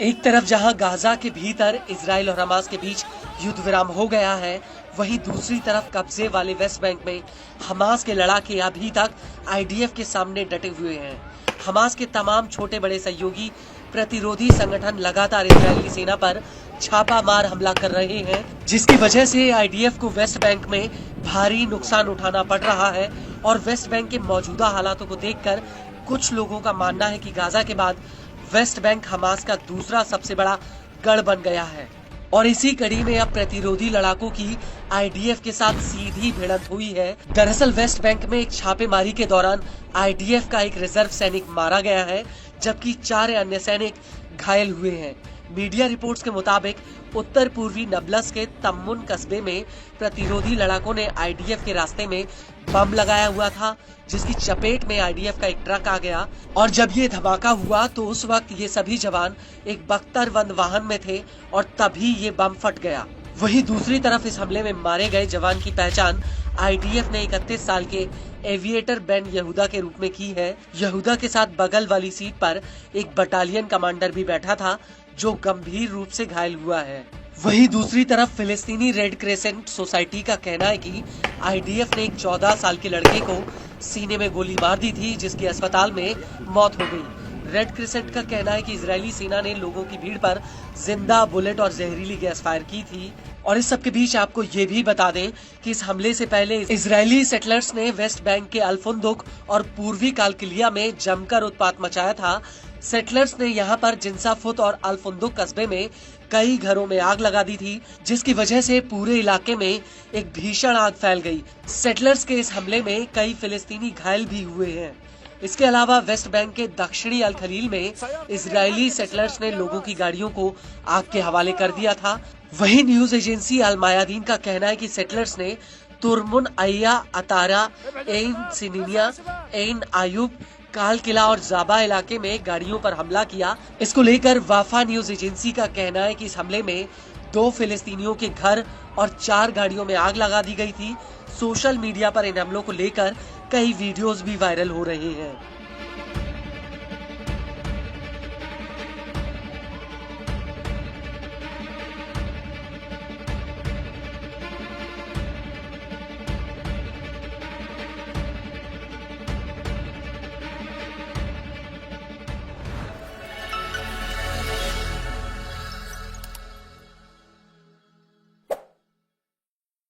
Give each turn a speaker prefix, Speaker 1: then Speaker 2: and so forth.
Speaker 1: एक तरफ जहां गाजा के भीतर इजराइल और हमास के बीच युद्ध विराम हो गया है, वहीं दूसरी तरफ कब्जे वाले वेस्ट बैंक में हमास के लड़ाके अभी तक आईडीएफ के सामने डटे हुए हैं। हमास के तमाम छोटे बड़े सहयोगी प्रतिरोधी संगठन लगातार इजरायली सेना पर छापा मार हमला कर रहे हैं, जिसकी वजह से आईडीएफ को वेस्ट बैंक में भारी नुकसान उठाना पड़ रहा है। और वेस्ट बैंक के मौजूदा हालातों को देखकर कुछ लोगों का मानना है कि गाजा के बाद वेस्ट बैंक हमास का दूसरा सबसे बड़ा गढ़ बन गया है। और इसी कड़ी में अब प्रतिरोधी लड़ाकों की आईडीएफ के साथ सीधी भिड़ंत हुई है। दरअसल वेस्ट बैंक में एक छापेमारी के दौरान आईडीएफ का एक रिजर्व सैनिक मारा गया है, जबकि 4 अन्य सैनिक घायल हुए हैं। मीडिया रिपोर्ट्स के मुताबिक उत्तर पूर्वी नबलस के तम्मुन कस्बे में प्रतिरोधी लड़ाकों ने आईडीएफ के रास्ते में बम लगाया हुआ था, जिसकी चपेट में आईडीएफ का एक ट्रक आ गया। और जब ये धमाका हुआ तो उस वक्त ये सभी जवान एक बख्तरबंद वाहन में थे और तभी ये बम फट गया। वहीं दूसरी तरफ इस हमले में मारे गए जवान की पहचान आईडीएफ ने 31 साल के एविएटर बेन यहूदा के रूप में की है। यहूदा के साथ बगल वाली सीट पर एक बटालियन कमांडर भी बैठा था, जो गंभीर रूप से घायल हुआ है। वहीं दूसरी तरफ फिलिस्तीनी रेड क्रेसेंट सोसाइटी का कहना है कि आईडीएफ ने एक 14 साल के लड़के को सीने में गोली मार दी थी, जिसकी अस्पताल में मौत हो गई। रेड क्रेसेंट का कहना है कि इजरायली सेना ने लोगों की भीड़ पर जिंदा बुलेट और जहरीली गैस फायर की थी। और इस सब के बीच आपको ये भी बता दें कि इस हमले से पहले इजरायली सेटलर्स ने वेस्ट बैंक के अल्फुंदुक और पूर्वी कालकिलिया में जमकर उत्पात मचाया था। सेटलर्स ने यहाँ पर जिन्साफुत और अल्फुंदुक कस्बे में कई घरों में आग लगा दी थी, जिसकी वजह से पूरे इलाके में एक भीषण आग फैल गई। सेटलर्स के इस हमले में कई फिलिस्तीनी घायल भी हुए हैं। इसके अलावा वेस्ट बैंक के दक्षिणी अल खलील में इजरायली सेटलर्स ने लोगों की गाड़ियों को आग के हवाले कर दिया था। वहीं न्यूज एजेंसी अल मायादीन का कहना है कि सेटलर्स ने तुरमुन अय्या, अतारा, एन सिनिनिया, एन आयुब, काल किला और जाबा इलाके में गाड़ियों पर हमला किया। इसको लेकर वाफा न्यूज एजेंसी का कहना है कि इस हमले में 2 फिलिस्तीनियों के घर और 4 गाड़ियों में आग लगा दी गई थी। सोशल मीडिया पर इन हमलों को लेकर कई वीडियोस भी वायरल हो रहे हैं।